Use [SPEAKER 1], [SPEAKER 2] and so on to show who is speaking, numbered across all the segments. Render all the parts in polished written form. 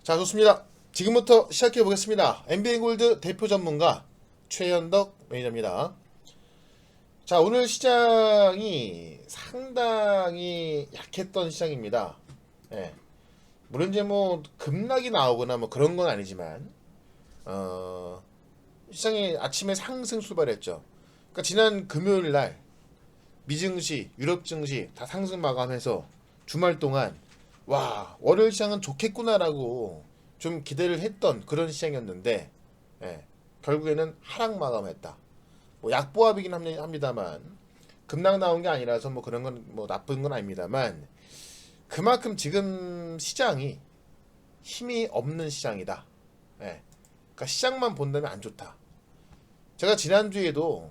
[SPEAKER 1] 자, 좋습니다. 지금부터 시작해 보겠습니다. MBN골드 대표 전문가 최현덕 매니저입니다. 자, 오늘 시장이 상당히 약했던 시장입니다. 예. 물론 이제 뭐 급락이 나오거나 뭐 그런 건 아니지만 시장이 아침에 상승 출발했죠. 그러니까 지난 금요일 날 미증시, 유럽 증시 다 상승 마감해서 주말 동안 와, 월요일 시장은 좋겠구나라고 좀 기대를 했던 그런 시장이었는데, 예, 결국에는 하락 마감했다. 뭐 약보합이긴 합니다만 급락 나온 게 아니라서 뭐 그런 건 뭐 나쁜 건 아닙니다만 그만큼 지금 시장이 힘이 없는 시장이다. 예, 그러니까 시장만 본다면 안 좋다. 제가 지난주에도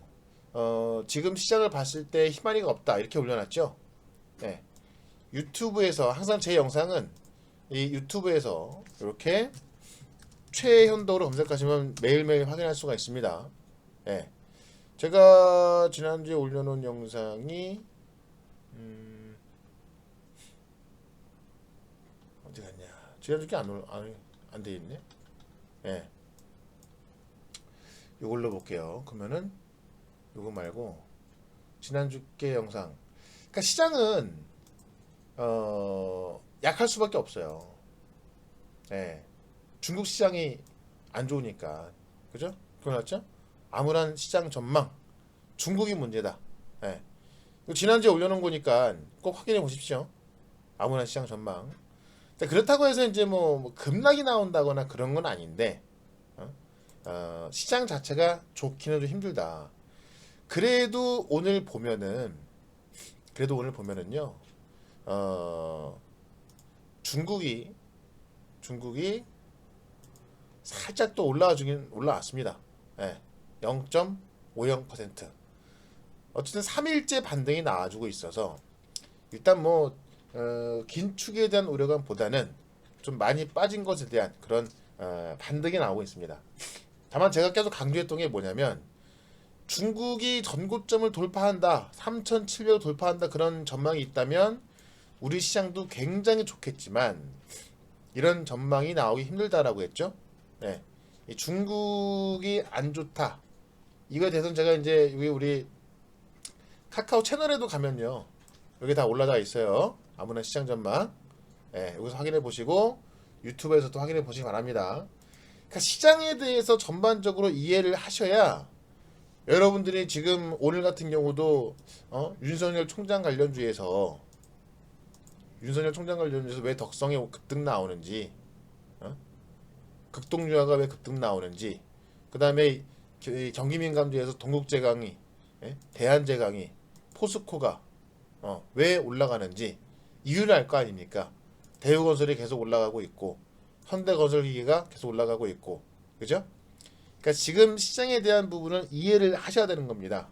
[SPEAKER 1] 지금 시장을 봤을 때 희망이가 없다 이렇게 올려놨죠. 예, 유튜브에서 항상 제 영상은 이 유튜브에서 이렇게 최현덕으로 검색하시면 매일매일 확인할 수가 있습니다. 예. 제가 지난주에 올려놓은 영상이 어디 갔냐? 지난주에 안 돼 있네. 예. 이걸로 볼게요. 그러면은 이거 말고 지난주께 영상. 그러니까 시장은 약할 수밖에 없어요. 예. 중국 시장이 안 좋으니까. 그죠? 그거 맞죠? 암울한 시장 전망. 중국이 문제다. 예. 이거 지난주에 올려놓은 거니까 꼭 확인해 보십시오. 암울한 시장 전망. 그렇다고 해서 이제 뭐 급락이 나온다거나 그런 건 아닌데, 시장 자체가 좋기는 좀 힘들다. 그래도 오늘 보면은요, 중국이 살짝 또 올라왔습니다. 예, 0.50%. 어쨌든 3일째 반등이 나와주고 있어서 일단 뭐 긴축에 대한 우려감보다는 좀 많이 빠진 것에 대한 그런 반등이 나오고 있습니다. 다만 제가 계속 강조했던 게 뭐냐면 중국이 전고점을 돌파한다, 3,700을 돌파한다 그런 전망이 있다면 우리 시장도 굉장히 좋겠지만 이런 전망이 나오기 힘들다라고 했죠. 네. 이 중국이 안 좋다. 이거에 대해서는 제가 이제 우리 카카오 채널에도 가면요. 여기 다 올라가 있어요. 아무나 시장 전망. 예, 여기서 확인해 보시고 유튜브에서도 확인해 보시기 바랍니다. 그러니까 시장에 대해서 전반적으로 이해를 하셔야 여러분들이 지금 오늘 같은 경우도 윤석열 총장 관련주에서 왜 덕성에 급등 나오는지, 극동유화가 왜 급등 나오는지, 그 다음에 경기민감주에서 동국제강이, 대한제강이, 포스코가 왜 올라가는지 이유를 알 거 아닙니까? 대우건설이 계속 올라가고 있고 현대건설기계가 계속 올라가고 있고, 그죠? 그러니까 지금 시장에 대한 부분은 이해를 하셔야 되는 겁니다.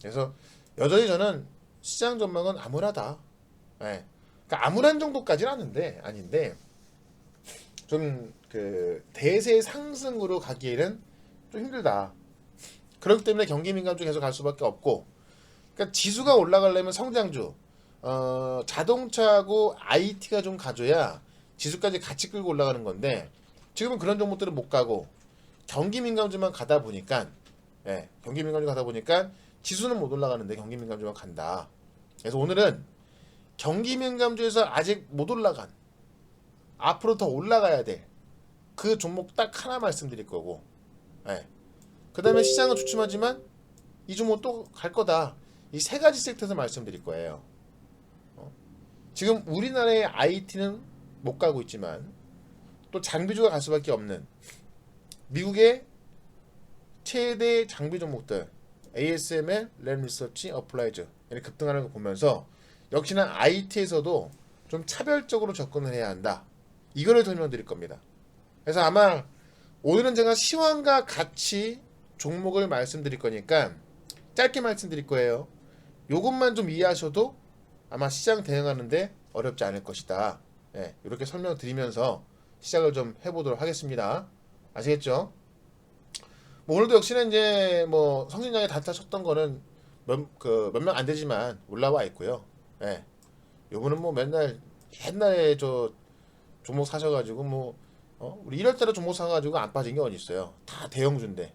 [SPEAKER 1] 그래서 여전히 저는 시장 전망은 암울하다. 예. 그러니까 암울한 정도까지는 아닌데 좀 그 대세 상승으로 가기에는 좀 힘들다. 그렇기 때문에 경기 민감주 계속 갈 수밖에 없고, 그러니까 지수가 올라가려면 성장주, 자동차하고 IT가 좀 가져야 지수까지 같이 끌고 올라가는 건데 지금은 그런 종목들은 못 가고 경기 민감주만 가다 보니까, 예, 경기 민감주 가다 보니까 지수는 못 올라가는데 경기 민감주만 간다. 그래서 오늘은 경기 민감주에서 아직 못 올라간, 앞으로 더 올라가야 돼. 그 종목 딱 하나 말씀드릴 거고, 예. 그 다음에 시장은 주춤하지만 이 종목 또 갈 거다. 이 세 가지 섹터에서 말씀드릴 거예요. 지금 우리나라의 IT는 못 가고 있지만 또 장비주가 갈 수밖에 없는 미국의 최대 장비 종목들 ASML, 램리서치, 어플라이즈 이렇게 급등하는 거 보면서 역시나 IT에서도 좀 차별적으로 접근을 해야 한다. 이거를 설명드릴 겁니다. 그래서 아마 오늘은 제가 시황과 같이 종목을 말씀드릴 거니까 짧게 말씀드릴 거예요. 요것만 좀 이해하셔도 아마 시장 대응하는데 어렵지 않을 것이다. 예, 이렇게 설명드리면서 시작을 좀 해보도록 하겠습니다. 아시겠죠? 뭐 오늘도 역시나 이제 뭐 성진양의 단타 쳤던 거는 몇 명 안 되지만 올라와 있고요. 예, 요거는 뭐 맨날 옛날에 저 종목 사셔가지고 뭐 우리 1월달에 종목 사가지고 안 빠진 게 어디 있어요? 다 대형주인데.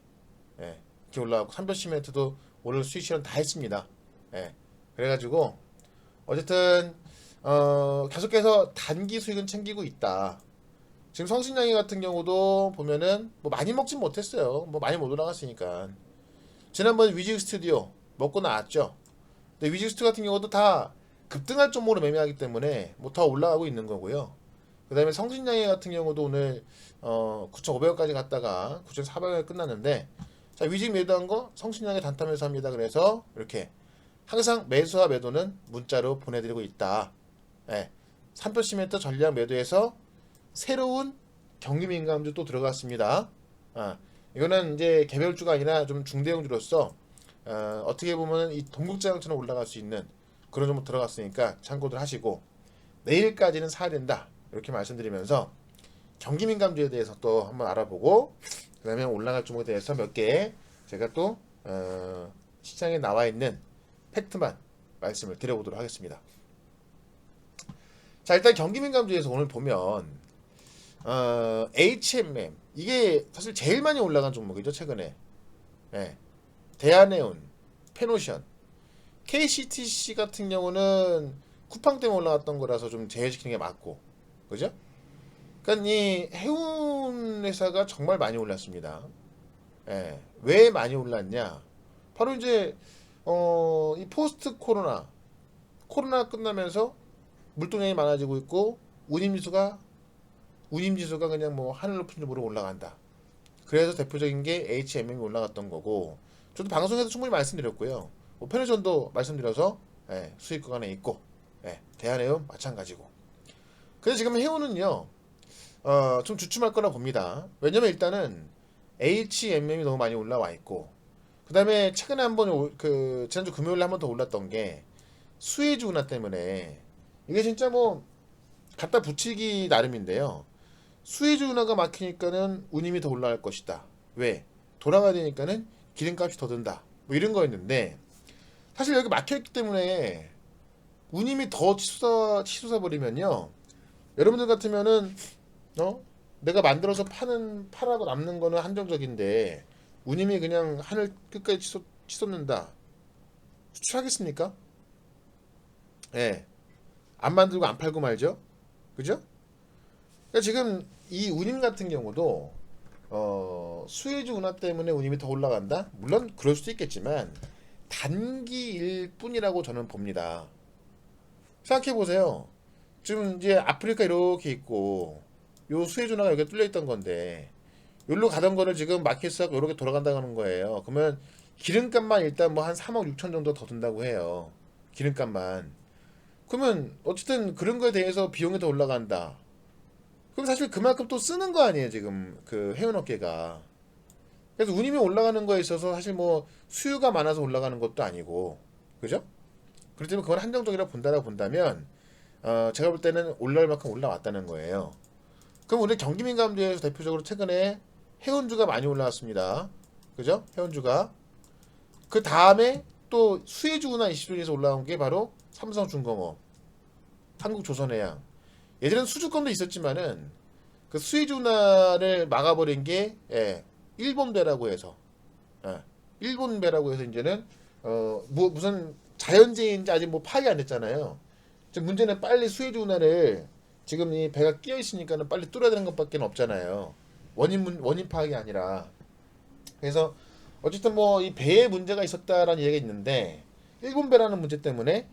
[SPEAKER 1] 예, 이렇게 올라가고 삼별 시멘트도 오늘 수익 실현 다 했습니다. 예, 그래가지고 어쨌든 계속해서 단기 수익은 챙기고 있다. 지금 성신양이 같은 경우도 보면은 뭐 많이 먹진 못했어요. 뭐 많이 못 올라갔으니까. 지난번 위직 스튜디오 먹고 나왔죠. 근데 위직 스튜디오 같은 경우도 다 급등할 종목으로 매매하기 때문에 뭐 더 올라가고 있는 거고요. 그 다음에 성신양이 같은 경우도 오늘 9,500원까지 갔다가 9,400원에 끝났는데, 자, 위직 매도한 거 성신양이 단타 매수합니다. 그래서 이렇게 항상 매수와 매도는 문자로 보내드리고 있다. 예, 삼표 시멘트 전량 매도해서 새로운 경기민감주 또 들어갔습니다. 이거는 이제 개별주가 아니라 좀 중대형주로서 어떻게 보면 이 동국제약처럼 올라갈 수 있는 그런 종목 들어갔으니까 참고들 하시고, 내일까지는 사야 된다 이렇게 말씀드리면서 경기민감주에 대해서 또 한번 알아보고, 그 다음에 올라갈 종목에 대해서 몇 개 제가 또 시장에 나와 있는 팩트만 말씀을 드려보도록 하겠습니다. 자, 일단 경기민감주에서 오늘 보면 HMM 이게 사실 제일 많이 올라간 종목이죠 최근에. 예, 대한해운, 페노션, KCTC 같은 경우는 쿠팡 때문에 올라갔던 거라서 좀 제외시키는 게 맞고, 그죠? 그러니까 이 해운 회사가 정말 많이 올랐습니다. 예, 왜 많이 올랐냐? 바로 이제 이 포스트 코로나 끝나면서 물동량이 많아지고 있고 운임지수가 그냥 뭐 하늘 높은 점으로 올라간다. 그래서 대표적인 게 HMM이 올라갔던 거고, 저도 방송에서 충분히 말씀드렸고요. 뭐 편의점도 말씀드려서 수익 구간에 있고, 대한해운 마찬가지고. 그래서 지금 해운은요 좀 주춤할 거라 봅니다. 왜냐면 일단은 HMM이 너무 많이 올라와 있고, 그 다음에 최근에 한번 지난주 금요일에 한 번 더 올랐던 게 수혜주 운하 때문에, 이게 진짜 뭐 갖다 붙이기 나름인데요. 수혜주 운하가 막히니까는 운임이 더 올라갈 것이다. 왜? 돌아가야 되니까는 기름값이 더 든다. 뭐 이런 거였는데, 사실 여기 막혀있기 때문에 운임이 더 치솟아 버리면요, 여러분들 같으면은 내가 만들어서 팔하고 남는 거는 한정적인데 운임이 그냥 하늘 끝까지 치솟는다. 수출하겠습니까? 예. 안 만들고 안 팔고 말죠. 그죠? 그러니까 지금 이 운임 같은 경우도 수혜주 운하 때문에 운임이 더 올라간다? 물론 그럴 수도 있겠지만 단기일 뿐이라고 저는 봅니다. 생각해 보세요. 지금 이제 아프리카 이렇게 있고 요 수혜주 운하가 여기 뚫려 있던 건데, 여기로 가던 거를 지금 마켓스하고 이렇게 돌아간다는 거예요. 그러면 기름값만 일단 뭐 한 3억 6천 정도 더 든다고 해요. 기름값만. 그러면 어쨌든 그런 거에 대해서 비용이 더 올라간다. 그럼 사실 그만큼 또 쓰는 거 아니에요, 지금 그 해운업계가. 그래서 운임이 올라가는 거에 있어서 사실 뭐 수요가 많아서 올라가는 것도 아니고, 그죠? 그렇기 때문에 그건 한정적이라고 본다면 제가 볼 때는 올라올 만큼 올라왔다는 거예요. 그럼 우리 경기민감주에서 대표적으로 최근에 해운주가 많이 올라왔습니다. 그죠? 해운주가. 그 다음에 또 수혜주나 이슈에서 올라온 게 바로 삼성중공업, 한국조선해양. 예전엔 수주권도 있었지만은 그 수혜주나를 막아버린 게 일본배라고 해서, 일본배라고 해서 이제는 뭐 무슨 자연재해인지 아직 뭐 파악이 안 됐잖아요. 지금 문제는 빨리 수혜주나를, 지금 이 배가 끼어 있으니까는 빨리 뚫어야 되는 것밖에 없잖아요. 원인 파악이 아니라. 그래서 어쨌든 뭐 이 배에 문제가 있었다라는 얘기가 있는데, 일본 배라는 문제 때문에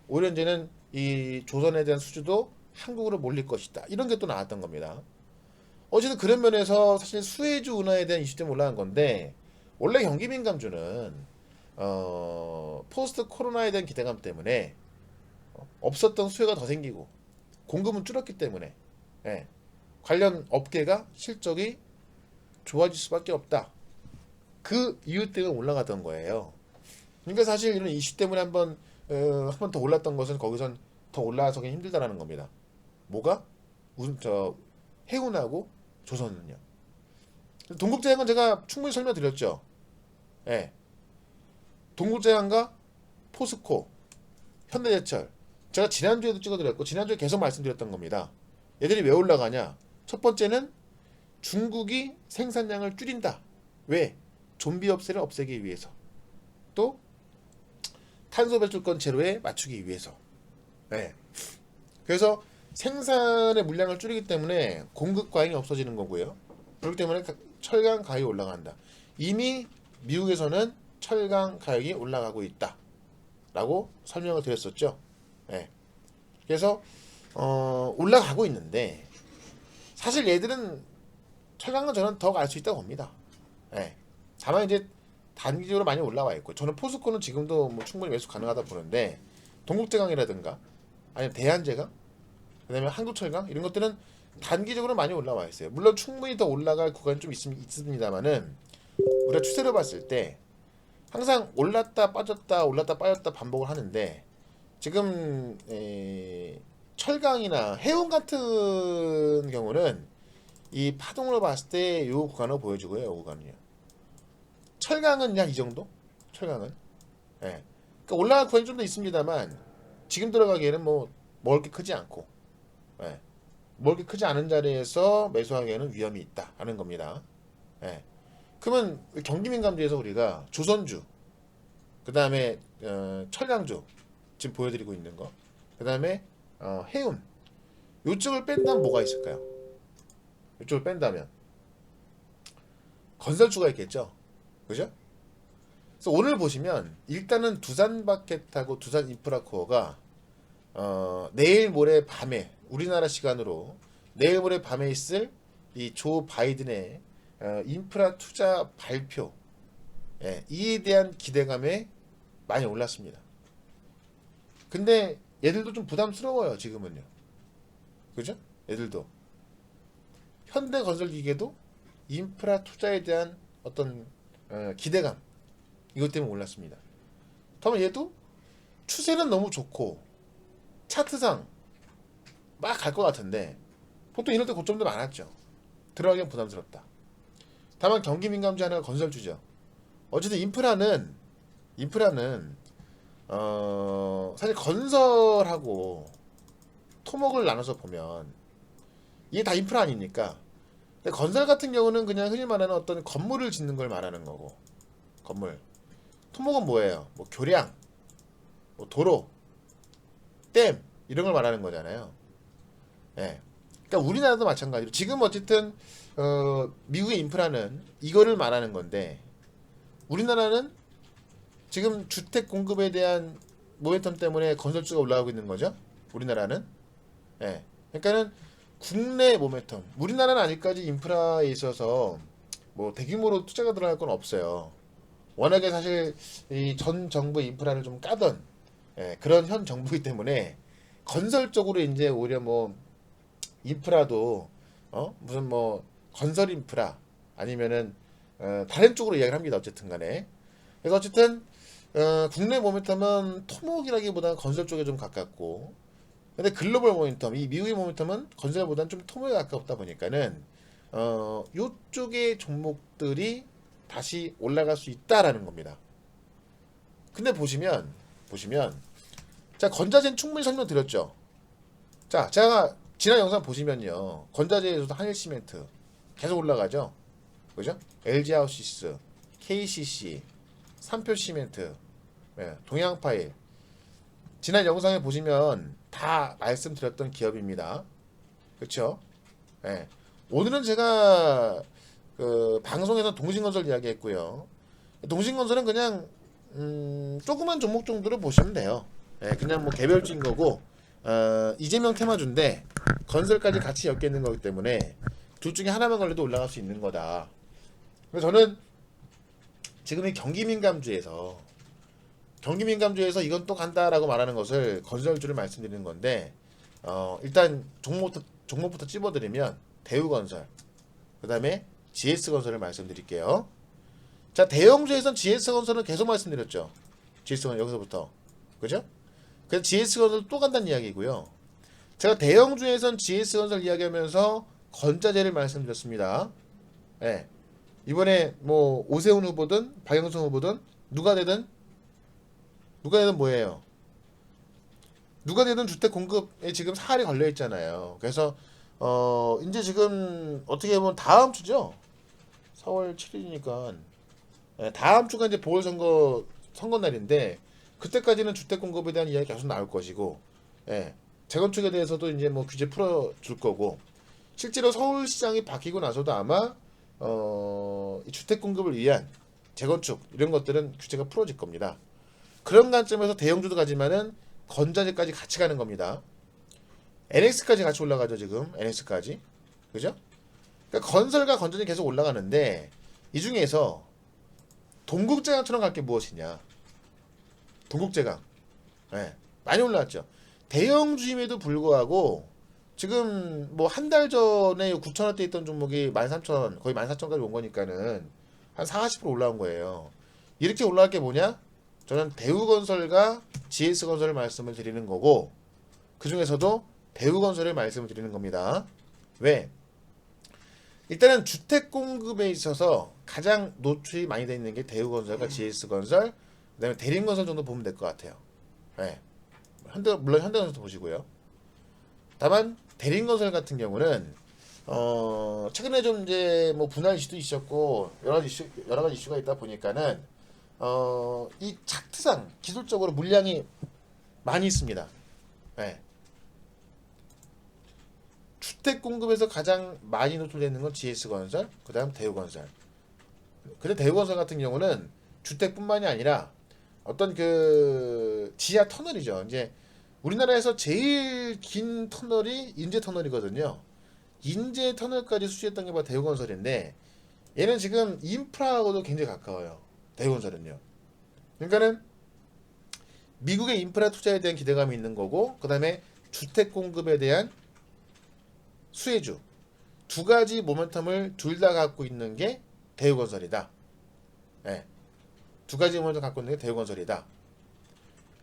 [SPEAKER 1] 오히려 이제는 이 조선에 대한 수주도 한국으로 몰릴 것이다. 이런 게 또 나왔던 겁니다. 어쨌든 그런 면에서 사실 수혜주 운하에 대한 이슈 때문에 올라간 건데, 원래 경기민감주는 포스트 코로나에 대한 기대감 때문에 없었던 수요가 더 생기고 공급은 줄었기 때문에 관련 업계가 실적이 좋아질 수밖에 없다. 그 이유 때문에 올라갔던 거예요. 그러니까 사실 이런 이슈 때문에 한 번 더 올랐던 것은 거기선 더 올라서기 힘들다라는 겁니다. 뭐가? 해운하고 조선은요. 동국제약은 제가 충분히 설명드렸죠. 예. 동국제약과 포스코, 현대제철. 제가 지난주에도 찍어드렸고 지난주에 계속 말씀드렸던 겁니다. 얘들이 왜 올라가냐? 첫 번째는 중국이 생산량을 줄인다. 왜? 좀비 업체를 없애기 위해서. 또 탄소 배출권 제로에 맞추기 위해서. 네. 그래서 생산의 물량을 줄이기 때문에 공급 과잉이 없어지는 거고요. 그렇기 때문에 철강 가격이 올라간다. 이미 미국에서는 철강 가격이 올라가고 있다라고 설명을 드렸었죠. 네. 그래서 올라가고 있는데 사실 얘들은 철강은 저는 더 갈 수 있다고 봅니다. 네. 다만 이제 단기적으로 많이 올라와 있고 저는 포스코는 지금도 뭐 충분히 매수 가능하다 보는데 동국제강이라든가 아니면 대한제강 그다음에 한국철강 이런 것들은 단기적으로 많이 올라와 있어요. 물론 충분히 더 올라갈 구간이 좀 있습니다만은 우리가 추세를 봤을 때 항상 올랐다 빠졌다 반복을 하는데 지금 철강이나 해운 같은 경우는 이 파동으로 봤을 때 요 구간을 보여주고요. 요 구간은요. 철강은 그냥 이 정도? 철강은 예. 그러니까 올라갈 구간이 좀 더 있습니다만 지금 들어가기에는 뭐 먹을 게 크지 않고 예. 먹을 게 크지 않은 자리에서 매수하기에는 위험이 있다 하는 겁니다. 예. 그러면 경기민감주에서 우리가 조선주 그 다음에 철강주 지금 보여드리고 있는 거 그 다음에 해운 요쪽을 뺀다면 뭐가 있을까요? 요쪽을 뺀다면 건설주가 있겠죠. 그죠? 그래서 오늘 보시면 일단은 두산마켓하고 두산인프라코어가 내일 모레 밤에 우리나라 시간으로 내일 모레 밤에 있을 이 조 바이든의 인프라 투자 발표 이에 대한 기대감에 많이 올랐습니다. 근데 얘들도 좀 부담스러워요 지금은요. 그죠? 얘들도 현대건설기계도 인프라 투자에 대한 어떤 기대감 이것 때문에 올랐습니다. 그러면 얘도 추세는 너무 좋고 차트상 막 갈 것 같은데 보통 이럴 때 고점도 많았죠. 들어가기엔 부담스럽다. 다만 경기민감주 하나가 건설주죠. 어쨌든 인프라는 사실 건설하고 토목을 나눠서 보면 이게 다 인프라 아닙니까? 근데 건설 같은 경우는 그냥 흔히 말하는 어떤 건물을 짓는 걸 말하는 거고 건물. 토목은 뭐예요? 뭐 교량, 뭐 도로, 댐 이런 걸 말하는 거잖아요. 예. 그러니까 우리나라도 마찬가지로 지금 어쨌든 미국의 인프라는 이거를 말하는 건데 우리나라는 지금 주택 공급에 대한 모멘텀 때문에 건설주가 올라가고 있는 거죠. 우리나라는. 예. 그러니까는 국내 모멘텀. 우리나라는 아직까지 인프라에 있어서 뭐 대규모로 투자가 들어갈 건 없어요. 워낙에 사실 이 전 정부 인프라를 좀 까던 그런 현 정부이기 때문에 건설 쪽으로 이제 오히려 뭐 인프라도 무슨 뭐 건설 인프라 아니면은 다른 쪽으로 이야기를 합니다. 어쨌든 간에. 그래서 어쨌든 국내 모멘텀은 토목이라기보다는 건설 쪽에 좀 가깝고 근데 글로벌 모멘텀 이 미국의 모멘텀은 건설보다는 좀 토목에 가깝다 보니까는 요쪽의 종목들이 다시 올라갈 수 있다라는 겁니다. 근데 보시면 자 건자재는 충분히 설명드렸죠. 자 제가 지난 영상 보시면요 건자재에서도 한일시멘트 계속 올라가죠. 그죠? LG하우시스, KCC, 삼표시멘트, 동양파일 지난 영상에 보시면 다 말씀드렸던 기업입니다. 그렇죠? 오늘은 제가 그 방송에서 동신건설 이야기했고요. 동신건설은 그냥 조그만 종목 정도로 보시면 돼요. 그냥 뭐 개별주인 거고 이재명 테마주인데 건설까지 같이 엮여 있는 거기 때문에 둘 중에 하나만 걸려도 올라갈 수 있는 거다. 그래서 저는 지금 이 경기민감주에서 이건 또 간다라고 말하는 것을 건설주를 말씀드리는 건데 일단 종목부터 찝어드리면 대우건설 그 다음에 GS건설을 말씀드릴게요. 자 대형주에선 GS건설은 계속 말씀드렸죠. GS건설 여기서부터 그죠? 그래서 GS건설 또 간다는 이야기고요. 제가 대형주에선 GS건설 이야기하면서 건자재를 말씀드렸습니다. 이번에 뭐 오세훈 후보든 박영선 후보든 누가 되든 뭐예요? 누가 되든 주택 공급에 지금 사활이 걸려 있잖아요. 그래서 이제 지금 어떻게 보면 다음 주죠. 4월 7일이니까 다음 주가 이제 선거 날인데 그때까지는 주택 공급에 대한 이야기 계속 나올 것이고, 예, 재건축에 대해서도 이제 뭐 규제 풀어줄 거고, 실제로 서울시장이 바뀌고 나서도 아마 이 주택 공급을 위한 재건축 이런 것들은 규제가 풀어질 겁니다. 그런 관점에서 대형주도 가지만은 건자재까지 같이 가는 겁니다. NX까지 같이 올라가죠 지금. NX까지, 그죠? 그러니까 건설과 건전이 계속 올라가는데 이 중에서 동국제강처럼 갈 게 무엇이냐? 동국제강, 예, 많이 올라왔죠. 대형주임에도 불구하고 지금 뭐 한 달 전에 9,000원대 있던 종목이 13,000원, 거의 14,000원까지 온 거니까는 한 40% 올라온 거예요. 이렇게 올라갈 게 뭐냐? 저는 대우건설과 GS건설을 말씀을 드리는 거고, 그 중에서도 대우건설을 말씀을 드리는 겁니다. 왜? 일단은 주택 공급에 있어서 가장 노출이 많이 되어 있는 게 대우건설과 GS건설, 그다음에 대림건설 정도 보면 될 것 같아요. 네. 물론 현대건설도 보시고요. 다만 대림건설 같은 경우는 최근에 좀 이제 뭐 분할 이슈도 있었고 여러 가지 이슈가 있다 보니까는 이 차트상 기술적으로 물량이 많이 있습니다. 네. 주택 공급에서 가장 많이 노출되는 건 GS건설, 그다음 대우건설. 근데 대우건설 같은 경우는 주택뿐만이 아니라 어떤 그 지하 터널이죠. 이제 우리나라에서 제일 긴 터널이 인제 터널이거든요. 인제 터널까지 수주했던 게 바로 대우건설인데 얘는 지금 인프라하고도 굉장히 가까워요. 대우건설은요. 그러니까는 미국의 인프라 투자에 대한 기대감이 있는 거고, 그 다음에 주택 공급에 대한 수혜주, 두 가지 모멘텀을 둘 다 갖고 있는 게 대우건설이다. 예, 두 가지 모멘텀 갖고 있는 게 대우건설이다.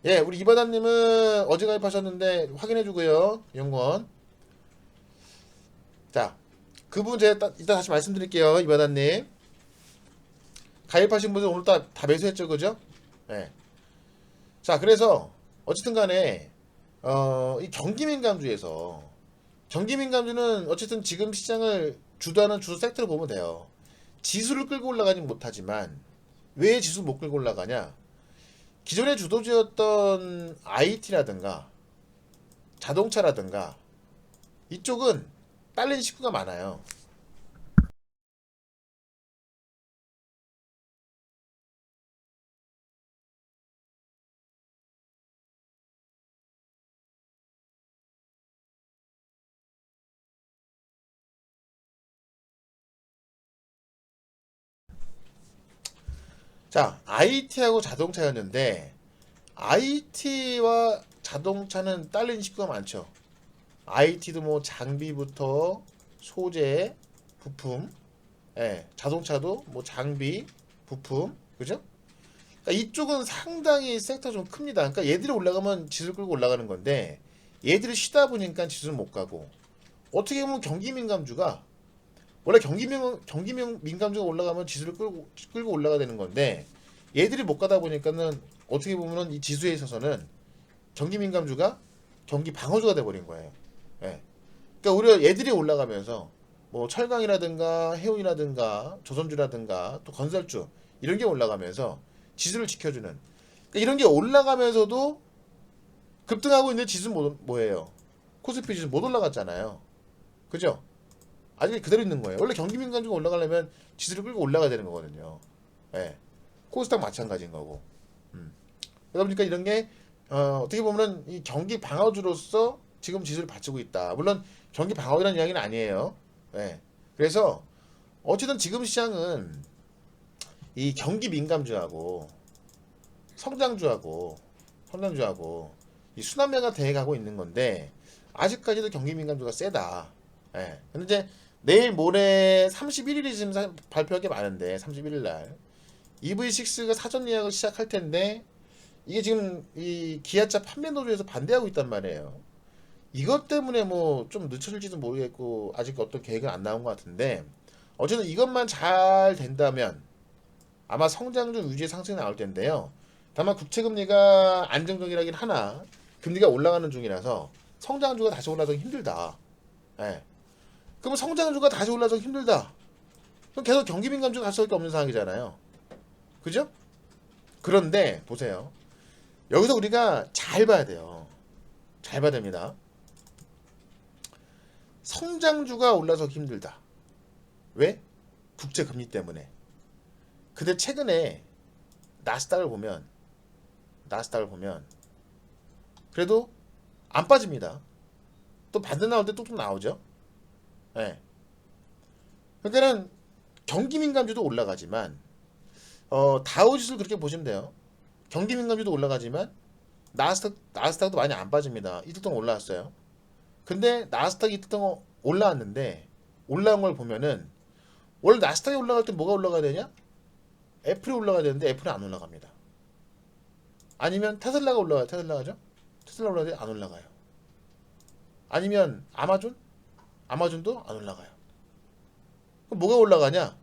[SPEAKER 1] 예, 우리 이바다님은 어제 가입하셨는데 확인해주고요. 연권. 자, 그분 제가 이따 다시 말씀드릴게요. 이바다님. 가입하신 분들 오늘 다 매수했죠, 그죠? 예. 자, 그래서 어쨌든 간에 이 경기민감주는 어쨌든 지금 시장을 주도하는 주도 섹터를 보면 돼요. 지수를 끌고 올라가진 못하지만 왜 지수 못 끌고 올라가냐? 기존의 주도주였던 IT라든가 자동차라든가 이쪽은 딸린 식구가 많아요. 자, IT하고 자동차였는데 IT와 자동차는 딸린 식구가 많죠. IT도 뭐 장비부터 소재, 부품, 예, 자동차도 뭐 장비, 부품, 그죠? 그러니까 이쪽은 상당히 섹터 좀 큽니다. 그러니까 얘들이 올라가면 지수를 끌고 올라가는 건데 얘들이 쉬다 보니까 지수는 못 가고, 어떻게 보면 경기 민감주가 원래 경기 민감주가 올라가면 지수를 끌고 올라가 되는 건데 얘들이 못 가다 보니까는 어떻게 보면은 이 지수에 있어서는 경기 민감주가 경기 방어주가 돼 버린 거예요. 예. 그러니까 오히려 얘들이 올라가면서 뭐 철강이라든가 해운이라든가 조선주라든가 또 건설주 이런 게 올라가면서 지수를 지켜주는, 그러니까 이런 게 올라가면서도 급등하고 있는 지수는 뭐예요? 코스피 지수 못 올라갔잖아요. 그죠? 아직 그대로 있는 거예요. 원래 경기 민감주가 올라가려면 지수를 끌고 올라가야 되는 거거든요. 예. 코스닥 마찬가지인 거고. 그러다 보니까 이런 게 어떻게 보면은 이 경기 방어주로서 지금 지수를 받치고 있다. 물론 경기 방어라는 이야기는 아니에요. 예. 그래서 어쨌든 지금 시장은 이 경기 민감주하고 성장주하고 성장주하고 이 순환매가 돼가고 있는 건데 아직까지도 경기 민감주가 세다. 예. 근데 이제 내일 모레 31일이 지금 발표할 게 많은데 31일 날 EV6가 사전 예약을 시작할 텐데 이게 지금 이 기아차 판매 노조에서 반대하고 있단 말이에요. 이것 때문에 뭐 좀 늦춰질지도 모르겠고 아직 어떤 계획은 안 나온 것 같은데 어쨌든 이것만 잘 된다면 아마 성장률 유지의 상승이 나올 텐데요. 다만 국채금리가 안정적이라긴 하나 금리가 올라가는 중이라서 성장주가 다시 올라가기 힘들다. 예. 그러면 성장주가 다시 올라서 힘들다. 그럼 계속 경기 민감주가 갈 수밖에 없는 상황이잖아요. 그죠? 그런데 보세요. 여기서 우리가 잘 봐야 돼요. 잘 봐야 됩니다. 성장주가 올라서기 힘들다. 왜? 국제 금리 때문에. 근데 최근에 나스닥을 보면 그래도 안 빠집니다. 또 반등 나올 때 뚝뚝 나오죠. 네. 그러니까는 경기 민감주도 올라가지만 다우지수를 그렇게 보시면 돼요. 경기 민감주도 올라가지만 나스닥도 많이 안 빠집니다. 이틀 동안 올라왔어요. 근데 나스닥이 이틀 동안 올라왔는데 올라온 걸 보면은 원래 나스닥이 올라갈 때 뭐가 올라가야 되냐? 애플이 올라가야 되는데 애플은 안 올라갑니다. 아니면 테슬라가 올라가요. 테슬라가죠? 테슬라 올라가야 안 올라가요. 아니면 아마존도 안 올라가요. 그럼 뭐가 올라가냐?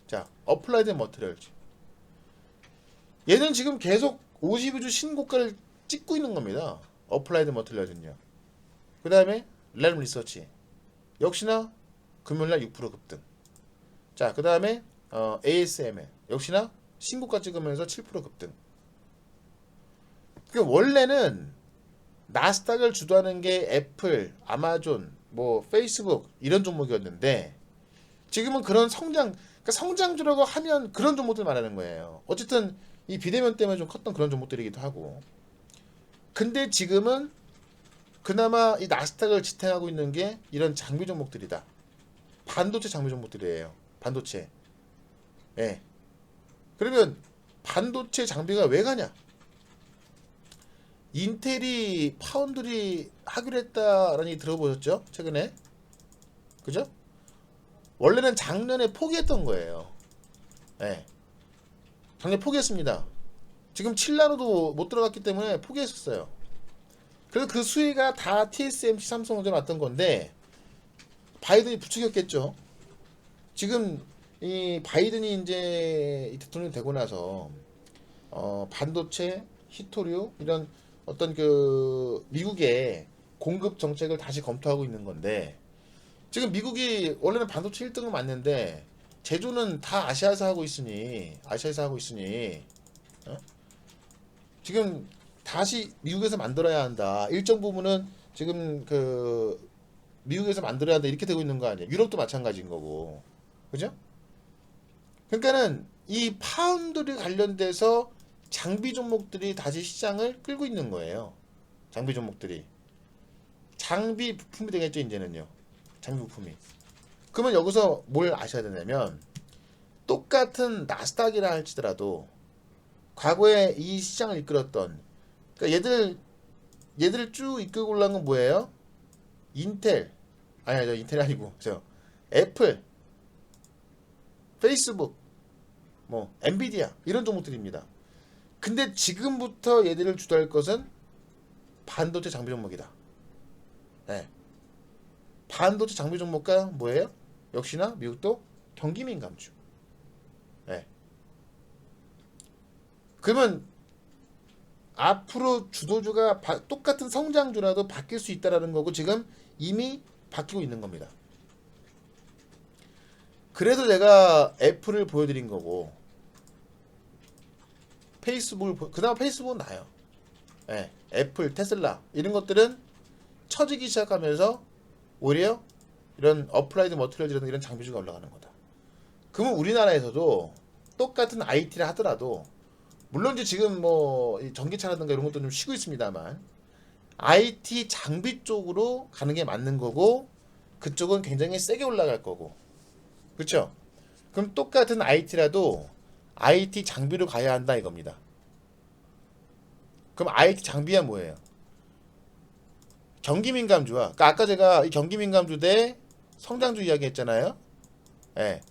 [SPEAKER 1] 자, 어플라이드 머티리얼즈. 얘는 지금 계속 52주 신고가를 찍고 있는 겁니다. 어플라이드 머티리얼즈는요. 그 다음에 램 리서치. 역시나 금요일날 6% 급등. 자, 그 다음에 ASML. 역시나 신고가 찍으면서 7% 급등. 그 원래는 나스닥을 주도하는 게 애플, 아마존, 뭐 페이스북 이런 종목이었는데 지금은 그런 그러니까 성장주라고 하면 그런 종목들 말하는 거예요. 어쨌든 이 비대면 때문에 좀 컸던 그런 종목들이기도 하고. 근데 지금은 그나마 이 나스닥을 지탱하고 있는 게 이런 장비 종목들이다. 반도체 장비 종목들이에요. 반도체. 예. 그러면 반도체 장비가 왜 가냐? 인텔이 파운드리 하기로 했다라는 얘기 들어보셨죠? 최근에. 그죠? 원래는 작년에 포기했던 거예요. 예. 작년에 포기했습니다. 지금 7나노도 못 들어갔기 때문에 포기했었어요. 그래서 그 수혜가 다 TSMC 삼성전자 왔던 건데 바이든이 부추겼겠죠. 지금 이 바이든이 이제 대통령이 되고 나서 반도체, 히토류 이런 어떤 그 미국의 공급 정책을 다시 검토하고 있는 건데 지금 미국이 원래는 반도체 1등은 맞는데 제조는 다 아시아에서 하고 있으니 어? 지금 다시 미국에서 만들어야 한다. 일정 부분은 지금 그 미국에서 만들어야 한다 이렇게 되고 있는 거 아니에요. 유럽도 마찬가지인 거고. 그죠? 그러니까는 이 파운드리 관련돼서 장비 종목들이 다시 시장을 끌고 있는 거예요. 장비 종목들이. 장비 부품이 되겠죠, 이제는요. 장비 부품이. 그러면 여기서 뭘 아셔야 되냐면 똑같은 나스닥이라 할지라도 과거에 이 시장을 이끌었던 그러니까 얘들을 쭉 이끌고 올라간 건 뭐예요? 인텔이 아니고 애플, 페이스북, 뭐 엔비디아 이런 종목들입니다. 근데 지금부터 얘들을 주도할 것은 반도체 장비 종목이다. 네. 반도체 장비 종목가 뭐예요? 역시나 미국도 경기 민감주. 네. 그러면 앞으로 주도주가 똑같은 성장주라도 바뀔 수 있다라는 거고 지금 이미 바뀌고 있는 겁니다. 그래도 내가 애플을 보여드린 거고 그나마 페이스북은 나아요. 네. 애플, 테슬라 이런 것들은 처지기 시작하면서 오히려 이런 어플라이드 머티리얼즈라는 이런 장비주가 올라가는 거다. 그러면 우리나라에서도 똑같은 IT를 하더라도 물론 이제 지금 뭐 전기차라든가 이런 것도 좀 쉬고 있습니다만 IT 장비 쪽으로 가는 게 맞는 거고 그쪽은 굉장히 세게 올라갈 거고 그렇죠? 그럼 똑같은 IT라도 IT 장비로 가야 한다 이겁니다. 그럼 IT 장비야 뭐예요? 경기 민감주와 그러니까 아까 제가 이 경기 민감주 대 성장주 이야기 했잖아요. 예.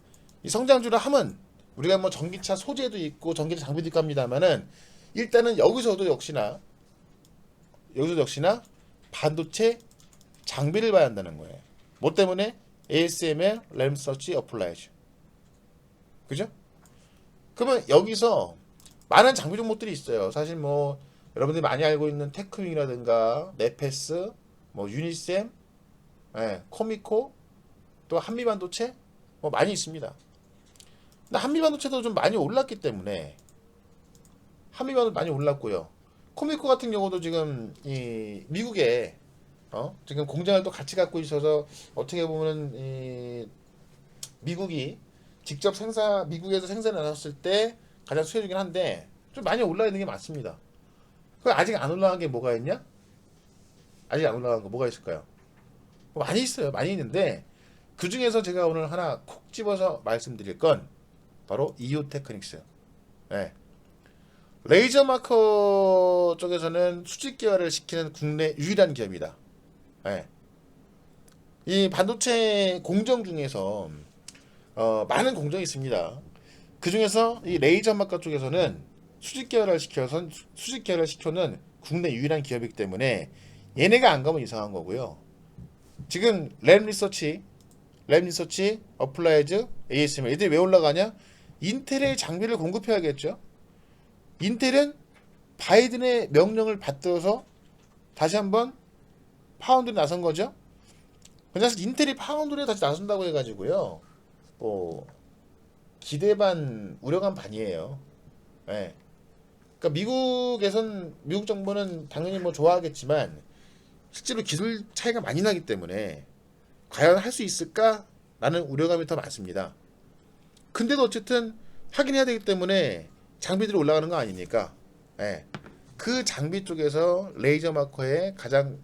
[SPEAKER 1] 이 성장주를 하면 우리가 뭐 전기차 소재도 있고 전기차 장비도 있고 합니다만은 일단은 여기서도 역시나 반도체 장비를 봐야 한다는 거예요. 뭐 때문에? ASML, 램서치, 어플라이즈. 그죠? 그러면 여기서 많은 장비 종목들이 있어요. 사실 뭐 여러분들이 많이 알고 있는 테크윙이라든가 네페스, 뭐 유니셈, 코미코 또 한미 반도체 뭐 많이 있습니다. 근데 한미 반도체도 좀 많이 올랐기 때문에 한미 반도체 많이 올랐고요. 코미코 같은 경우도 지금 이 미국에 지금 공장을 또 같이 갖고 있어서 어떻게 보면은 이 미국이 직접 미국에서 생산을 나눴을 때 가장 수혜주긴 한데 좀 많이 올라 있는 게 맞습니다. 그 아직 안 올라간 게 뭐가 있냐? 아직 안 올라간 거 뭐가 있을까요? 뭐 많이 있어요. 많이 있는데 그 중에서 제가 오늘 하나 콕 집어서 말씀드릴 건 바로 이오 테크닉스. 네. 레이저 마커 쪽에서는 수직 개발을 시키는 국내 유일한 기업이다. 네. 이 반도체 공정 중에서 많은 공정이 있습니다. 그 중에서 이 레이저 마커 쪽에서는 수직 개발을 시켜는 국내 유일한 기업이기 때문에 얘네가 안 가면 이상한 거고요. 지금 램 리서치, 어플라이즈, ASML 얘들이 왜 올라가냐? 인텔의 장비를 공급해야겠죠. 인텔은 바이든의 명령을 받들어서 다시 한번 파운드에 나선 거죠. 근데 사실 인텔이 파운드에 다시 나선다고 해가지고요. 뭐 기대 반 우려감 반이에요. 예. 그러니까 미국 정부는 당연히 뭐 좋아하겠지만 실제로 기술 차이가 많이 나기 때문에 과연 할 수 있을까라는 우려감이 더 많습니다. 근데도 어쨌든 확인해야 되기 때문에 장비들이 올라가는 거 아닙니까? 예. 그 장비 쪽에서 레이저 마커의 가장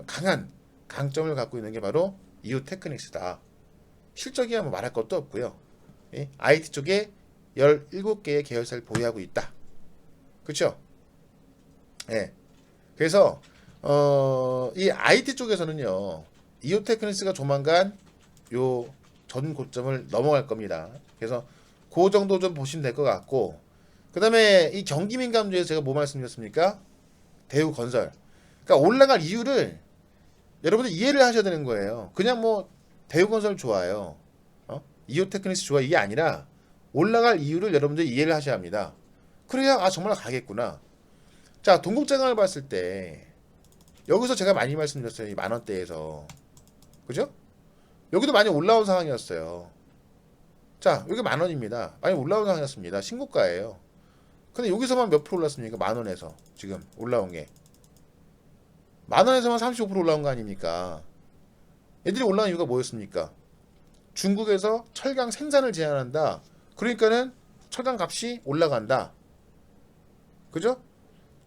[SPEAKER 1] 강한 강점을 갖고 있는 게 바로 이오 테크닉스다. 실적이야 뭐 말할 것도 없고요. 예? IT 쪽에 17개의 계열사를 보유하고 있다. 그렇죠? 예. 그래서 이 IT 쪽에서는요. 이오 테크닉스가 조만간 요 전 고점을 넘어갈 겁니다. 그래서 그 정도 좀 보시면 될 것 같고, 그 다음에 이 경기 민감주에서 제가 뭐 말씀드렸습니까? 대우건설. 그러니까 올라갈 이유를 여러분들 이해를 하셔야 되는 거예요. 그냥 뭐 대우건설 좋아요, 이오테크닉스 좋아, 이게 아니라 올라갈 이유를 여러분들이 이해를 하셔야 합니다. 그래야 정말 가겠구나. 자, 동국장을 봤을 때 여기서 제가 많이 말씀드렸어요. 이 만원대에서. 그죠? 여기도 많이 올라온 상황이었어요. 자, 여기 만원입니다. 많이 올라온 상황이었습니다. 신고가예요. 근데 여기서만 몇 프로 올랐습니까? 만원에서 지금 올라온 게 만원에서만 35% 올라온 거 아닙니까? 애들이 올라온 이유가 뭐였습니까? 중국에서 철강 생산을 제한한다. 그러니까는 철강 값이 올라간다. 그죠?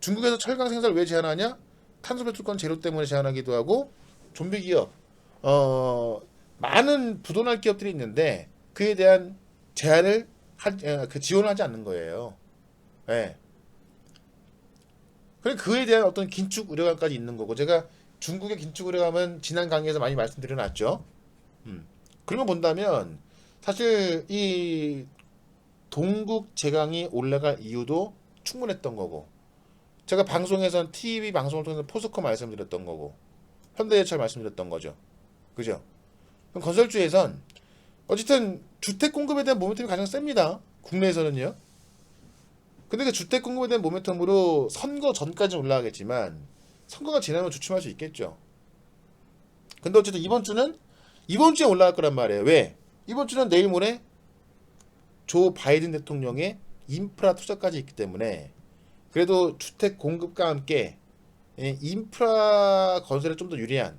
[SPEAKER 1] 중국에서 철강 생산을 왜 제한하냐? 탄소 배출권 제로 때문에 제한하기도 하고, 좀비 기업, 많은 부도날 기업들이 있는데 그에 대한 지원을 하지 않는 거예요. 예. 그에 대한 어떤 긴축 우려감까지 있는 거고, 제가 중국의 긴축 우려감은 지난 강의에서 많이 말씀드려놨죠. 그런 거 본다면 사실 이 동국 제강이 올라갈 이유도 충분했던 거고, 제가 방송에선 TV 방송을 통해서 포스코 말씀드렸던 거고, 현대제철 말씀드렸던 거죠. 그죠? 그럼 건설주에선 어쨌든 주택 공급에 대한 모멘텀이 가장 셉니다. 국내에서는요. 근데 그 주택 공급에 대한 모멘텀으로 선거 전까지는 올라가겠지만 선거가 지나면 주춤할 수 있겠죠. 근데 어쨌든 이번 주에 올라갈 거란 말이에요. 왜? 이번 주는 내일 모레 조 바이든 대통령의 인프라 투자까지 있기 때문에 그래도 주택 공급과 함께 인프라 건설에 좀 더 유리한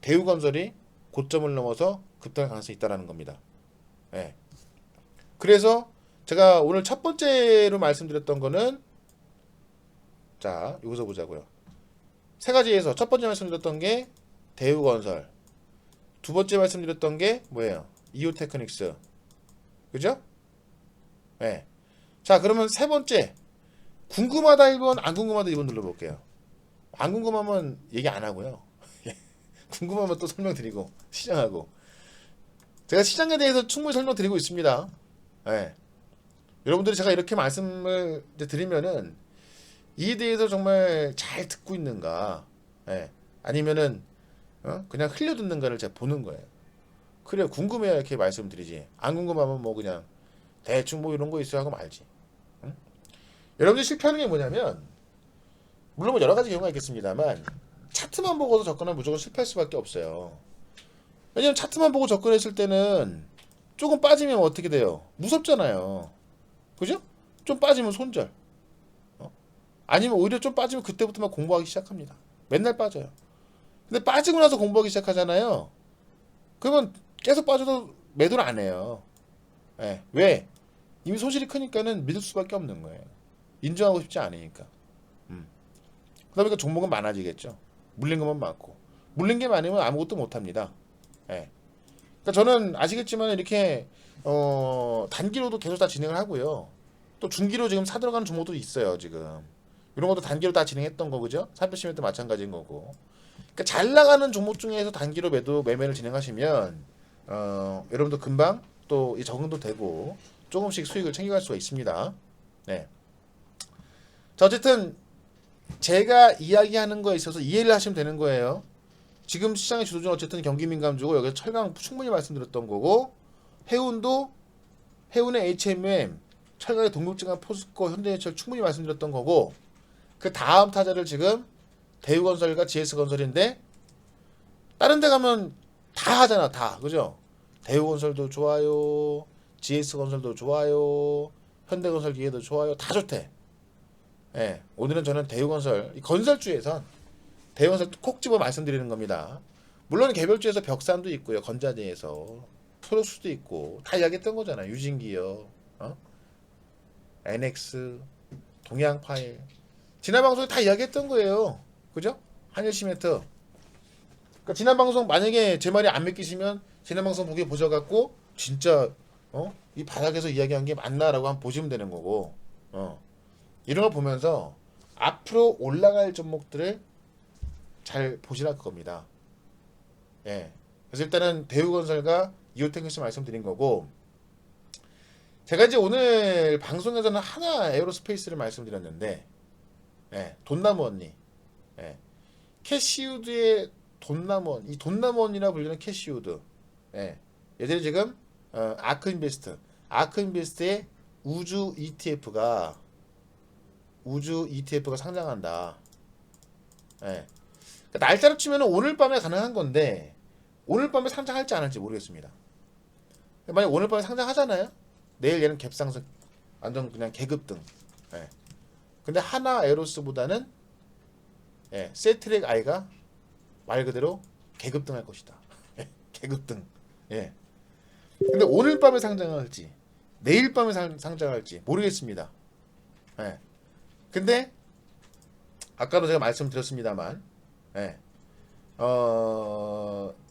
[SPEAKER 1] 대우건설이 고점을 넘어서 급등할 가능성이 있다는 겁니다. 예. 그래서 제가 오늘 첫 번째로 말씀드렸던 거는, 자, 여기서 보자고요. 세 가지에서 첫 번째 말씀드렸던 게 대우건설, 두 번째 말씀드렸던 게 뭐예요? 이오테크닉스. 그죠? 네. 자, 그러면 세 번째, 궁금하다 1번, 안 궁금하다 2번 눌러볼게요. 안 궁금하면 얘기 안 하고요. 궁금하면 또 설명드리고 시장하고, 제가 시장에 대해서 충분히 설명드리고 있습니다. 네. 여러분들이 제가 이렇게 말씀을 드리면은 이에 대해서 정말 잘 듣고 있는가, 아니면은 그냥 흘려 듣는가를 제가 보는 거예요. 그래, 궁금해야 이렇게 말씀드리지. 안 궁금하면 뭐 그냥 대충 뭐 이런 거 있어 하고 말지. 응? 여러분들이 실패하는 게 뭐냐면, 물론 뭐 여러 가지 경우가 있겠습니다만 차트만 보고서 접근하면 무조건 실패할 수밖에 없어요. 왜냐면 차트만 보고 접근했을 때는 조금 빠지면 어떻게 돼요? 무섭잖아요. 그죠? 좀 빠지면 손절. 어? 아니면 오히려 좀 빠지면 그때부터 막 공부하기 시작합니다. 맨날 빠져요. 근데 빠지고 나서 공부하기 시작하잖아요. 그러면 계속 빠져도 매도를 안 해요. 예. 왜? 이미 손실이 크니까는 믿을 수밖에 없는 거예요. 인정하고 싶지 않으니까. 음. 그러다 보니까 종목은 많아지겠죠. 물린 것만 많고. 물린 게 많으면 아무것도 못 합니다. 예. 그러니까 저는 아시겠지만 이렇게 단기로도 계속 다 진행을 하고요. 또 중기로 지금 사들어가는 종목도 있어요, 지금. 이런 것도 단기로 다 진행했던 거 그죠? 사표시멘트 마찬가지인 거고. 그러니까 잘 나가는 종목 중에서 단기로 매매를 진행하시면 여러분도 금방 또 적응도 되고 조금씩 수익을 챙겨갈 수가 있습니다. 네. 자, 어쨌든 제가 이야기하는 거에 있어서 이해를 하시면 되는 거예요. 지금 시장의 주도주는 어쨌든 경기민감주고 여기서 철강 충분히 말씀드렸던 거고 해운의 HMM, 철강의 동국증강, 포스코, 현대해철 충분히 말씀드렸던 거고 그 다음 타자를 지금 대우건설과 GS건설인데 다른 데 가면 다 하잖아 다 그죠? 대우건설도 좋아요, GS건설도 좋아요, 현대건설기계도 좋아요, 다 좋대. 예, 오늘은 저는 대우건설 이 건설주에선 대우건설 콕 집어 말씀드리는 겁니다. 물론 개별주에서 벽산도 있고요, 건자재에서 프로스도 있고 다 이야기했던 거잖아요. 유진기업, NX, 동양파일 지난 방송에 다 이야기했던 거예요. 그죠? 한일시멘트. 그러니까 지난 방송 만약에 제 말이 안 믿기시면 지난 방송 보기 보셔갖고 진짜 이 바닥에서 이야기한 게 맞나라고 한번 보시면 되는 거고 이런 걸 보면서 앞으로 올라갈 종목들을 잘 보시라 그겁니다. 예. 그래서 일단은 대우건설과 이오텍스 말씀드린 거고 제가 이제 오늘 방송에서는 하나 에어로스페이스를 말씀드렸는데 예, 돈나무 언니 예. 캐시우드의 돈나무 언니 이 돈나무 언니라 불리는 캐시우드 예. 얘들이 지금 아크인베스트의 우주 ETF가 상장한다. 예. 그러니까 날짜로 치면 오늘 밤에 가능한 건데 오늘 밤에 상장할지 안 할지 모르겠습니다. 만약 오늘 밤에 상장하잖아요. 내일 얘는 갭상승 완전 그냥 계급등. 예. 근데 하나 에로스보다는 세트랙 아이가 말 그대로 계급등할 것이다. 계급등. 예. 근데 오늘 밤에 상장할지 내일 밤에 상장할지 모르겠습니다. 예. 근데 아까도 제가 말씀드렸습니다만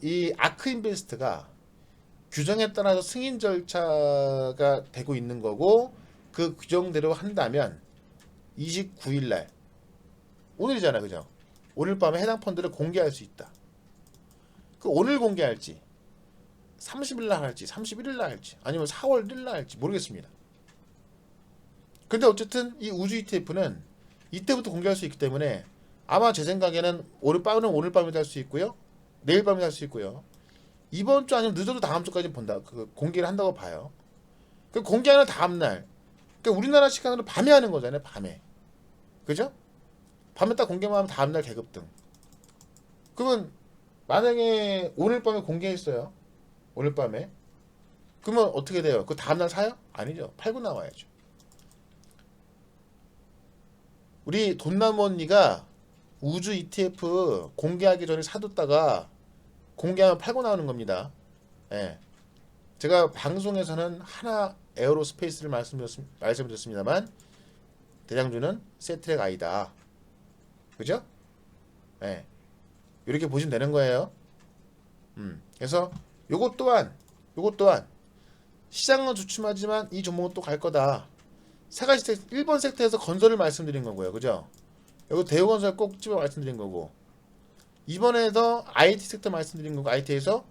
[SPEAKER 1] 이 아크인베스트가 규정에 따라서 승인 절차가 되고 있는 거고 그 규정대로 한다면 29일날 오늘이잖아 그죠? 오늘 밤에 해당 펀드를 공개할 수 있다. 그 오늘 공개할지 30일날 할지 31일날 할지 아니면 4월 1일날 할지 모르겠습니다. 근데 어쨌든 이 우주 ETF는 이때부터 공개할 수 있기 때문에 아마 제 생각에는 오늘 밤에도 할 수 있고요. 내일 밤에도 할 수 있고요. 이번 주 아니면 늦어도 다음 주까지 본다. 그 공개를 한다고 봐요. 그 공개하는 다음 날. 그러니까 우리나라 시간으로 밤에 하는 거잖아요. 밤에. 그죠? 밤에 딱 공개만 하면 다음 날 계급등. 그러면 만약에 오늘 밤에 공개했어요. 오늘 밤에. 그러면 어떻게 돼요? 그 다음 날 사요? 아니죠. 팔고 나와야죠. 우리 돈나무 언니가 우주 ETF 공개하기 전에 사뒀다가 공개하면 팔고 나오는 겁니다. 예. 제가 방송에서는 하나 에어로스페이스를 말씀드렸습니다만 대장주는 세트랙 아이다. 그죠? 예. 이렇게 보시면 되는 거예요. 그래서 요것 또한 시장은 주춤하지만 이 종목은 또 갈 거다. 세 가지 1번 섹터에서 건설을 말씀드린 거고요. 그죠? 여기 대우건설 꼭 집어 말씀드린 거고 2번에서 IT 섹터 말씀드린 거고 IT에서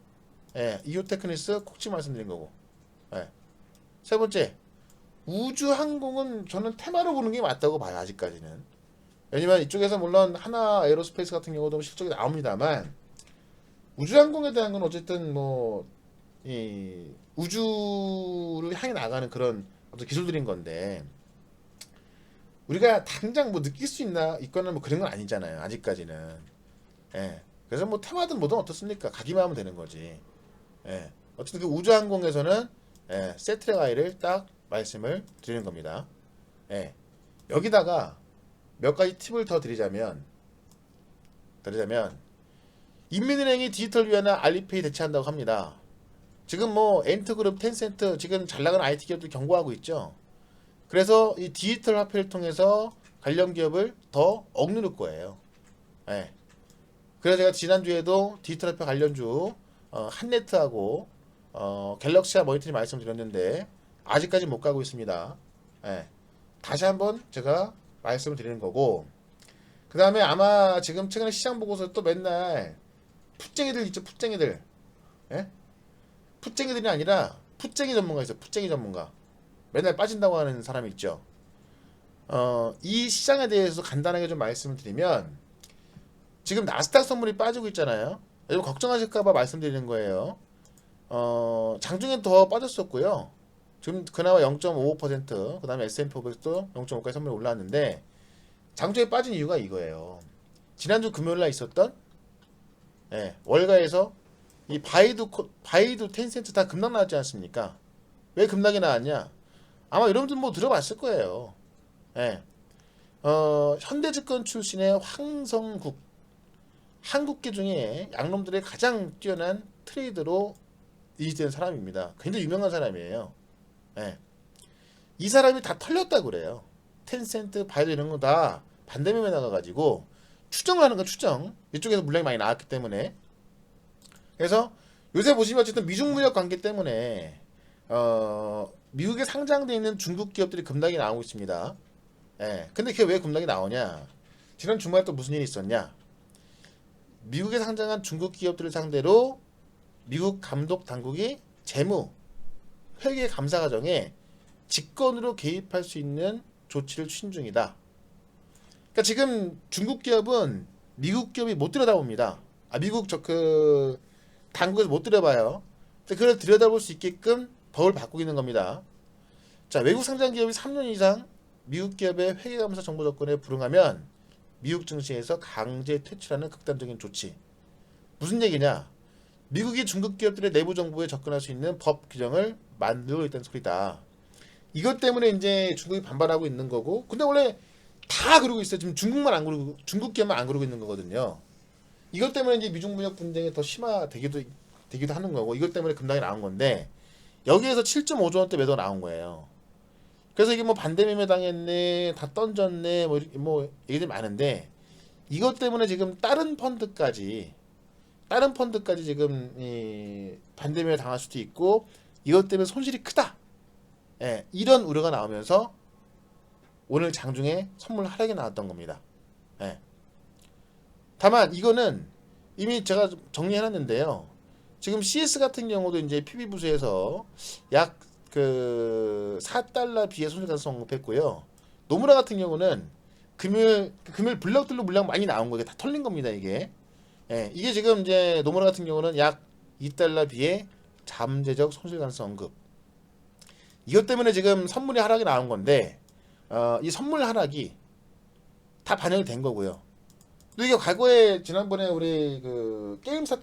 [SPEAKER 1] 이오테크니스 콕 집어 말씀드린 거고 세 번째 우주항공은 저는 테마로 보는 게 맞다고 봐요. 아직까지는. 왜냐면 이쪽에서 물론 하나 에어로스페이스 같은 경우도 실적이 나옵니다만 우주항공에 대한 건 어쨌든 뭐 이 우주를 향해 나가는 그런 어떤 기술들인 건데 우리가 당장 뭐 느낄 수 있거나 뭐 그런 건 아니잖아요. 아직까지는. 예. 그래서 뭐 테마든 뭐든 어떻습니까? 가기만 하면 되는 거지. 예. 어쨌든 그 우주항공에서는 예, 세트랙 아이를 딱 말씀을 드리는 겁니다. 예. 여기다가 몇 가지 팁을 더 드리자면 인민은행이 디지털 위안화 알리페이 대체한다고 합니다. 지금 뭐 엔트그룹, 텐센트 지금 잘 나가는 IT 기업들 경고하고 있죠. 그래서 이 디지털 화폐를 통해서 관련 기업을 더 억누를 거예요. 예. 그래서 제가 지난주에도 디지털 화폐 관련주 한네트하고 갤럭시와 머니터리 말씀드렸는데 아직까지 못 가고 있습니다. 예. 다시 한번 제가 말씀을 드리는 거고, 그 다음에 아마 지금 최근에 시장 보고서 또 맨날 풋쟁이들 있죠, 풋쟁이들. 예? 풋쟁이들이 아니라 풋쟁이 전문가 있어요. 풋쟁이 전문가. 맨날 빠진다고 하는 사람이 있죠. 이 시장에 대해서 간단하게 좀 말씀을 드리면, 지금 나스닥 선물이 빠지고 있잖아요. 여러분 걱정하실까봐 말씀드리는 거예요. 장중엔 더 빠졌었고요. 지금 그나마 0.55%, 그 다음에 S&P 500도 0.5까지 선물이 올라왔는데, 장중에 빠진 이유가 이거예요. 지난주 금요일날 있었던 월가에서 이 바이두 텐센트 다 급락 나왔지 않습니까? 왜 급락이 나왔냐? 아마 여러분들 뭐 들어봤을 거예요. 예. 현대증권 출신의 황성국, 한국계 중에 양놈들의 가장 뛰어난 트레이더로 이직된 사람입니다. 굉장히 유명한 사람이에요. 예. 이 사람이 다 털렸다고 그래요. 텐센트, 바이두 이런 거 다 반대면에 나가가지고 추정을 하는 거, 추정. 이쪽에서 물량이 많이 나왔기 때문에. 그래서 요새 보시면 어쨌든 미중 무역 관계 때문에 미국에 상장되어 있는 중국 기업들이 급락이 나오고 있습니다. 예. 근데 그게 왜 급락이 나오냐? 지난 주말에 또 무슨 일이 있었냐? 미국에 상장한 중국 기업들을 상대로 미국 감독 당국이 재무, 회계 감사 과정에 직권으로 개입할 수 있는 조치를 추진 중이다. 그러니까 지금 중국 기업은 미국 기업이 못 들여다봅니다. 미국 당국에서 못 들여봐요. 그걸 들여다볼 수 있게끔 법을 바꾸고 있는 겁니다. 자, 외국 상장 기업이 3년 이상 미국 기업의 회계 감사 정보 조건에 불응하면 미국 증시에서 강제 퇴출하는 극단적인 조치. 무슨 얘기냐? 미국이 중국 기업들의 내부 정보에 접근할 수 있는 법 규정을 만들고 있다는 소리다. 이것 때문에 이제 중국이 반발하고 있는 거고, 근데 원래 다 그러고 있어요. 지금 중국만 안 그러고, 중국 기업만 안 그러고 있는 거거든요. 이것 때문에 이제 미중 무역 분쟁이 더 심화되기도 하는 거고, 이것 때문에 급락이 나온 건데, 여기에서 7.5조 원대 매도가 나온 거예요. 그래서 이게 뭐 반대매매 당했네, 다 던졌네, 뭐 얘기들이 많은데, 이것 때문에 지금 다른 펀드까지 지금 이 반대매매 당할 수도 있고, 이것 때문에 손실이 크다. 예, 이런 우려가 나오면서 오늘 장중에 선물 하락이 나왔던 겁니다. 예. 다만 이거는 이미 제가 정리해놨는데요. 지금 CS 같은 경우도 이제 PB 부수에서 약 그 4달러 비의 손실 가능성 언급했고요. 노무라 같은 경우는 금요일 블럭들로 물량 많이 나온 거예요. 다 털린 겁니다, 이게. 예, 이게 지금 이제 노무라 같은 경우는 약 2달러 비의 잠재적 손실 가능성 언급. 이것 때문에 지금 선물이 하락이 나온 건데, 이 선물 하락이 다 반영이 된 거고요. 또 이게 과거에 지난번에 우리 그 게임스타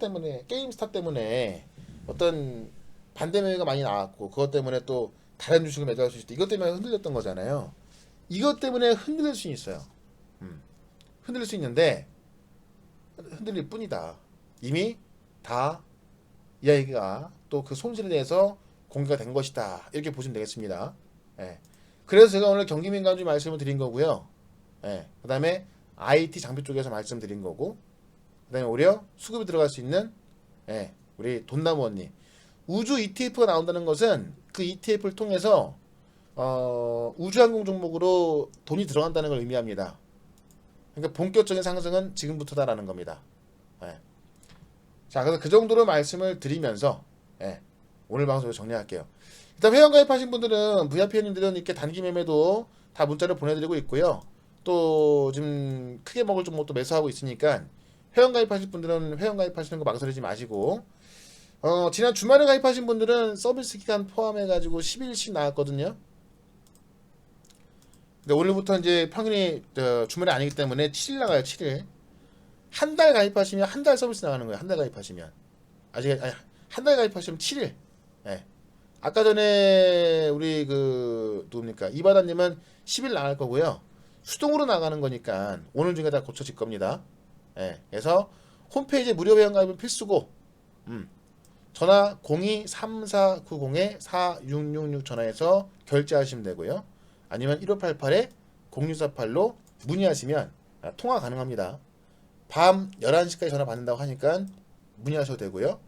[SPEAKER 1] 때문에 어떤 반대매매가 많이 나왔고, 그것 때문에 또 다른 주식을 매도할 수 있다. 이것 때문에 흔들렸던 거잖아요. 이것 때문에 흔들릴 수 있어요. 흔들릴 수 있는데 흔들릴 뿐이다. 이미 다 이야기가 또 그 손실에 대해서 공개가 된 것이다. 이렇게 보시면 되겠습니다. 예. 그래서 제가 오늘 경기민감주 말씀을 드린 거고요. 예. 그 다음에 IT 장비 쪽에서 말씀드린 거고, 그 다음에 오히려 수급이 들어갈 수 있는 우리 돈나무 언니 우주 ETF가 나온다는 것은 그 ETF를 통해서 우주항공 종목으로 돈이 들어간다는 걸 의미합니다. 그러니까 본격적인 상승은 지금부터다라는 겁니다. 자, 그래서 그 정도로 말씀을 드리면서 오늘 방송을 정리할게요. 일단 회원 가입하신 분들은 VIP님들은 이렇게 단기 매매도 다 문자로 보내드리고 있고요. 또 지금 크게 먹을 종목도 매수하고 있으니까 회원 가입하실 분들은 회원 가입하시는 거 망설이지 마시고, 지난 주말에 가입하신 분들은 서비스 기간 포함해가지고 10일씩 나왔거든요. 근데 오늘부터 이제 평일이 주말이 아니기 때문에 7일 나가요. 7일. 한 달 가입하시면 한 달 서비스 나가는 거예요. 한 달 가입하시면. 한 달 가입하시면 7일. 예. 아까 전에 우리 그 누굽니까 이바다님은 10일 나갈 거고요. 수동으로 나가는 거니까 오늘 중에 다 고쳐질 겁니다. 예. 그래서 홈페이지 무료 회원 가입은 필수고, 전화 02-3490-4666 전화해서 결제하시면 되고요. 아니면 1588-0648로 문의하시면 통화 가능합니다. 밤 11시까지 전화 받는다고 하니까 문의하셔도 되고요.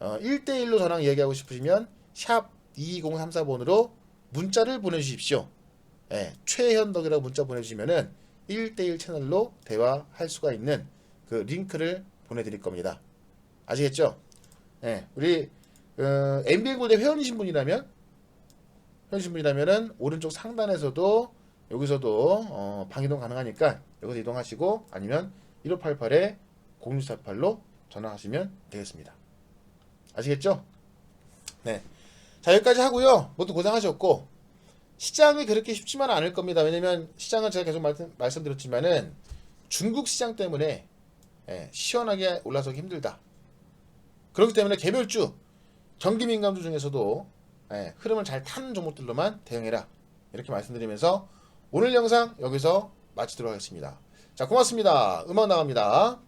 [SPEAKER 1] 1대1로 저랑 이야기하고 싶으시면 샵 2234번으로 문자를 보내주십시오. 예, 최현덕이라고 문자 보내주시면은 1대1 채널로 대화할 수가 있는 그 링크를 보내드릴 겁니다. 아시겠죠? 예, 우리 MBN 골드 회원이신 분이라면은 오른쪽 상단에서도 여기서도 방이동 가능하니까 여기서 이동하시고 아니면 1588-0648로 전화하시면 되겠습니다. 아시겠죠? 네. 자, 여기까지 하고요. 모두 고생하셨고, 시장이 그렇게 쉽지만은 않을 겁니다. 왜냐면 시장은 제가 계속 말씀드렸지만은 중국 시장 때문에 시원하게 올라서기 힘들다. 그렇기 때문에 개별주, 경기민감주 중에서도 흐름을 잘 타는 종목들로만 대응해라. 이렇게 말씀드리면서 오늘 영상 여기서 마치도록 하겠습니다. 자, 고맙습니다. 음악 나갑니다.